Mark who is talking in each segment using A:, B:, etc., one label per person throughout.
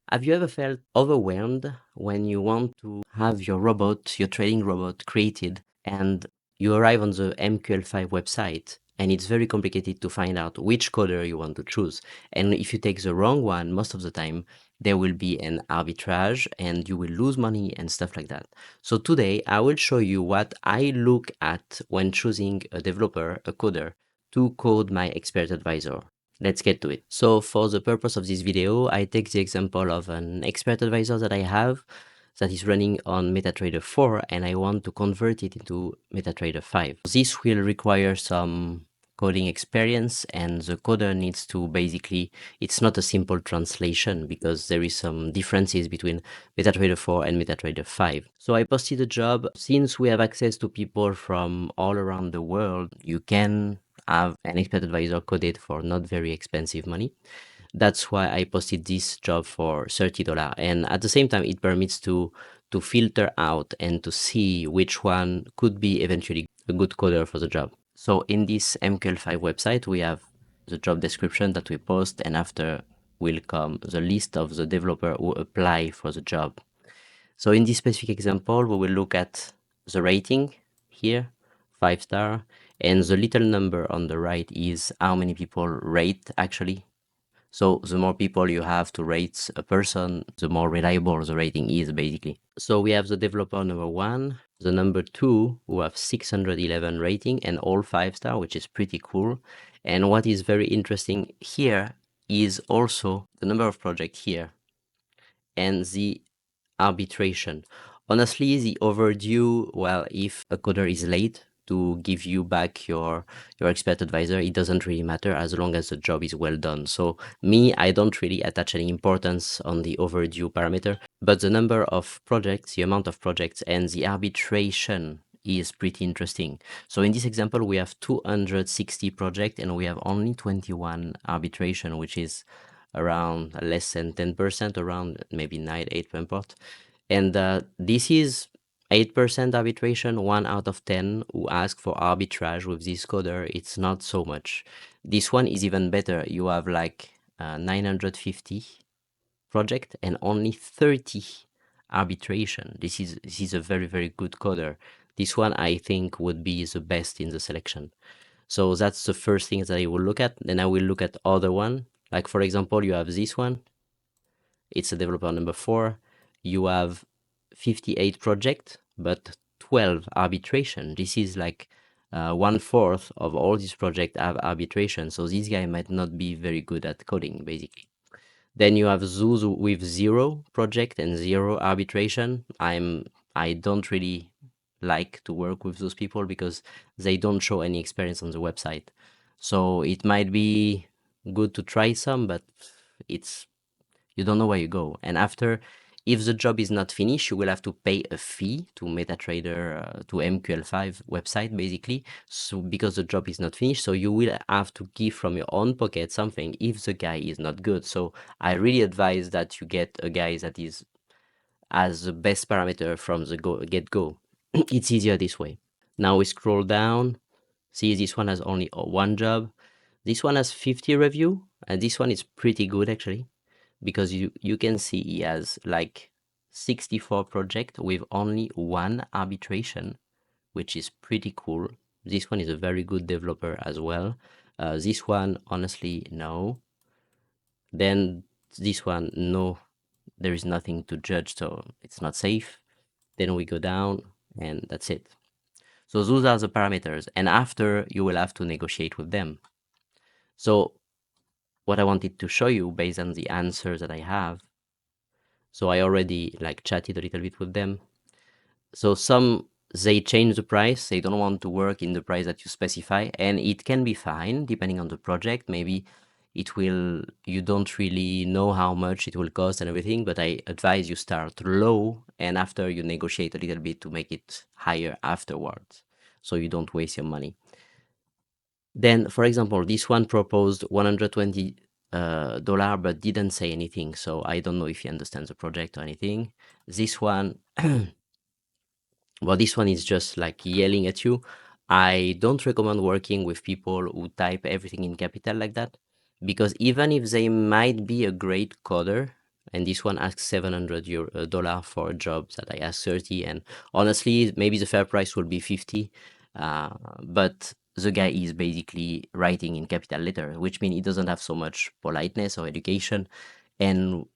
A: Have you ever felt overwhelmed when you want to have your robot, your trading robot created, and you arrive on the MQL5 website and it's very complicated to find out which coder you want to choose. And if you take the wrong one, most of the time, there will be an arbitrage and you will lose money and stuff like that. So today I will show you what I look at when choosing a developer, a coder, to code my expert advisor. Let's get to it. So for the purpose of this video, I take the example of an expert advisor that I have that is running on MetaTrader 4 and I want to convert it into MetaTrader 5. This will require some coding experience and the coder needs to basically, it's not a simple translation because there is some differences between MetaTrader 4 and MetaTrader 5. So I posted a job. Since we have access to people from all around the world, you can have an expert advisor coded for not very expensive money. That's why I posted this job for $30. And at the same time, it permits to filter out and to see which one could be eventually a good coder for the job. So in this MQL5 website, we have the job description that we post, and after will come the list of the developer who apply for the job. So in this specific example, we will look at the rating here, 5-star, and the little number on the right is how many people rate actually. So the more people you have to rate a person, the more reliable the rating is basically. So we have the developer number 1, the number 2 who have 611 rating and all 5-star, which is pretty cool. And what is very interesting here is also the number of projects here and the arbitration. Honestly, the overdue, well, if a coder is late to give you back your expert advisor, it doesn't really matter as long as the job is well done. So me, I don't really attach any importance on the overdue parameter, but the number of projects, the amount of projects, and the arbitration is pretty interesting. So in this example, we have 260 projects and we have only 21 arbitration, which is around less than 10%, around maybe 8%. And this is 8% arbitration, 1 out of 10 who ask for arbitrage with this coder. It's not so much. This one is even better. You have like 950 project and only 30 arbitration. This is a very, very good coder. This one I think would be the best in the selection. So that's the first thing that I will look at. Then I will look at other one. Like for example, you have this one. It's a developer number 4. You have 58 projects, but 12 arbitration. This is like 1/4 of all these projects have arbitration. So this guy might not be very good at coding, basically. Then you have Zuz with 0 project and 0 arbitration. I don't really like to work with those people because they don't show any experience on the website. So it might be good to try some, but it's you don't know where you go. And after, if the job is not finished, you will have to pay a fee to MetaTrader, to MQL5 website, basically. So because the job is not finished, so you will have to give from your own pocket something if the guy is not good. So I really advise that you get a guy that is as the best parameter from the get-go. It's easier this way. Now we scroll down. See, this one has only one job. This one has 50 review, and this one is pretty good actually, because you can see he has like 64 project with only 1 arbitration, which is pretty cool. This one is a very good developer as well. This one, honestly, no. Then this one, no, there is nothing to judge, so it's not safe. Then we go down and that's it. So those are the parameters, and after you will have to negotiate with them. So what I wanted to show you based on the answers that I have, so I already like chatted a little bit with them. So some, they change the price. They don't want to work in the price that you specify, and it can be fine depending on the project. Maybe it will, you don't really know how much it will cost and everything, but I advise you start low and after you negotiate a little bit to make it higher afterwards, so you don't waste your money. Then, for example, this one proposed $120 but didn't say anything, so I don't know if he understands the project or anything. This one, well, this one is just like yelling at you. I don't recommend working with people who type everything in capital like that, because even if they might be a great coder, And this one asks $700 for a job that I asked 30. And honestly, maybe the fair price will be 50. But the guy is basically writing in capital letter, which means he doesn't have so much politeness or education. And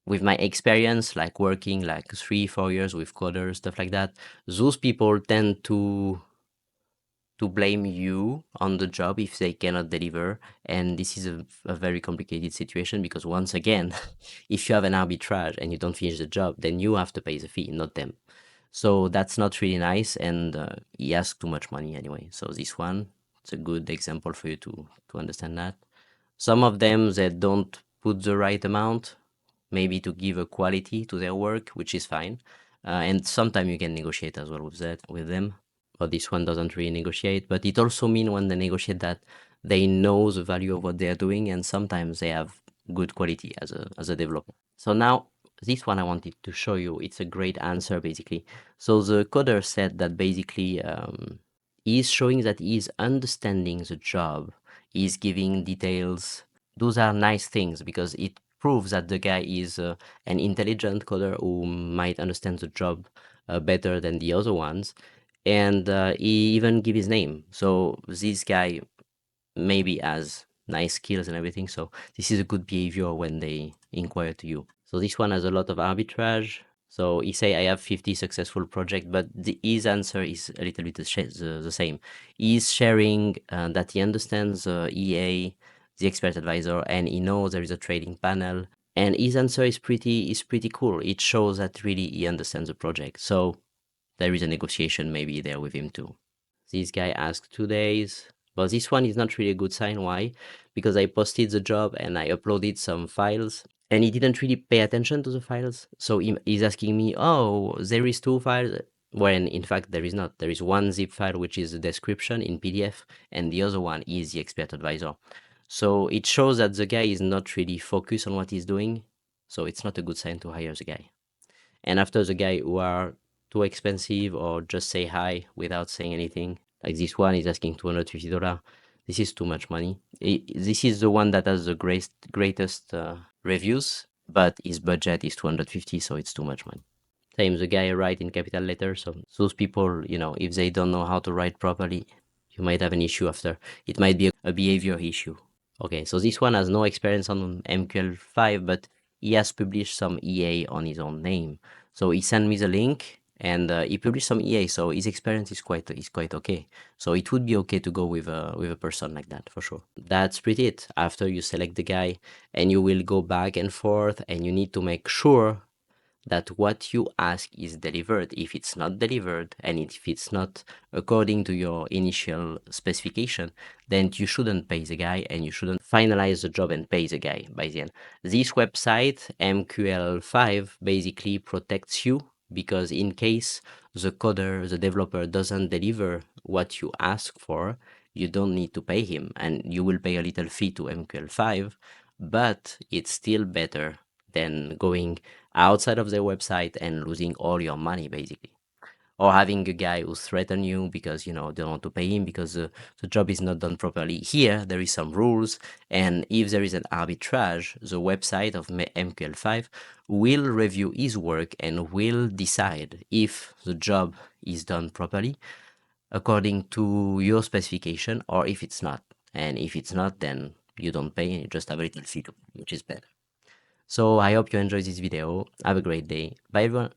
A: with my experience, like working like 3-4 years with coders, stuff like that, those people tend to blame you on the job if they cannot deliver. And this is a very complicated situation because once again, if you have an arbitrage and you don't finish the job, then you have to pay the fee, not them. So that's not really nice, and he asks too much money anyway. So this one, it's a good example for you to understand that. Some of them that don't put the right amount, maybe to give a quality to their work, which is fine. And sometimes you can negotiate as well with that with them. But this one doesn't really negotiate. But it also means when they negotiate that they know the value of what they are doing, and sometimes they have good quality as a developer. So now this one I wanted to show you. It's a great answer basically. So the coder said that basically he's showing that he's understanding the job. He's giving details. Those are nice things because it proves that the guy is an intelligent coder who might understand the job better than the other ones. And he even give his name. So this guy maybe has nice skills and everything. So this is a good behavior when they inquire to you. So this one has a lot of arbitrage. So he say I have 50 successful projects, but his answer is a little bit the same. He's sharing that he understands EA, the expert advisor, and he knows there is a trading panel. And his answer is pretty cool. It shows that really he understands the project. So there is a negotiation maybe there with him too. This guy asked 2 days, but this one is not really a good sign. Why? Because I posted the job and I uploaded some files and he didn't really pay attention to the files. So he's asking me, oh, there is 2 files. When in fact there is not. There is one zip file, which is the description in PDF, and the other one is the expert advisor. So it shows that the guy is not really focused on what he's doing. So it's not a good sign to hire the guy. And after the guy who are too expensive or just say hi without saying anything, like this one is asking $250. This is too much money. This is the one that has the greatest reviews, but his budget is 250, so it's too much money. Same, the guy write in capital letters. So those people, if they don't know how to write properly, you might have an issue after. It might be a behavior issue. Okay, so this one has no experience on MQL5, but he has published some EA on his own name. So he sent me the link, and he published some EA. So his experience is quite okay. So it would be okay to go with a person like that for sure. That's pretty it. After you select the guy, and you will go back and forth, and you need to make sure that what you ask is delivered. If it's not delivered and if it's not according to your initial specification, then you shouldn't pay the guy and you shouldn't finalize the job and pay the guy by the end. This website, MQL5, basically protects you because in case the coder, the developer doesn't deliver what you ask for, you don't need to pay him and you will pay a little fee to MQL5, but it's still better than going outside of their website and losing all your money basically, or having a guy who threaten you because they don't want to pay him because the job is not done properly. Here there is some rules, and if there is an arbitrage, the website of MQL5 will review his work and will decide if the job is done properly according to your specification or if it's not. And if it's not, then you don't pay and you just have a little fee, which is better. So I hope you enjoyed this video. Have a great day. Bye everyone.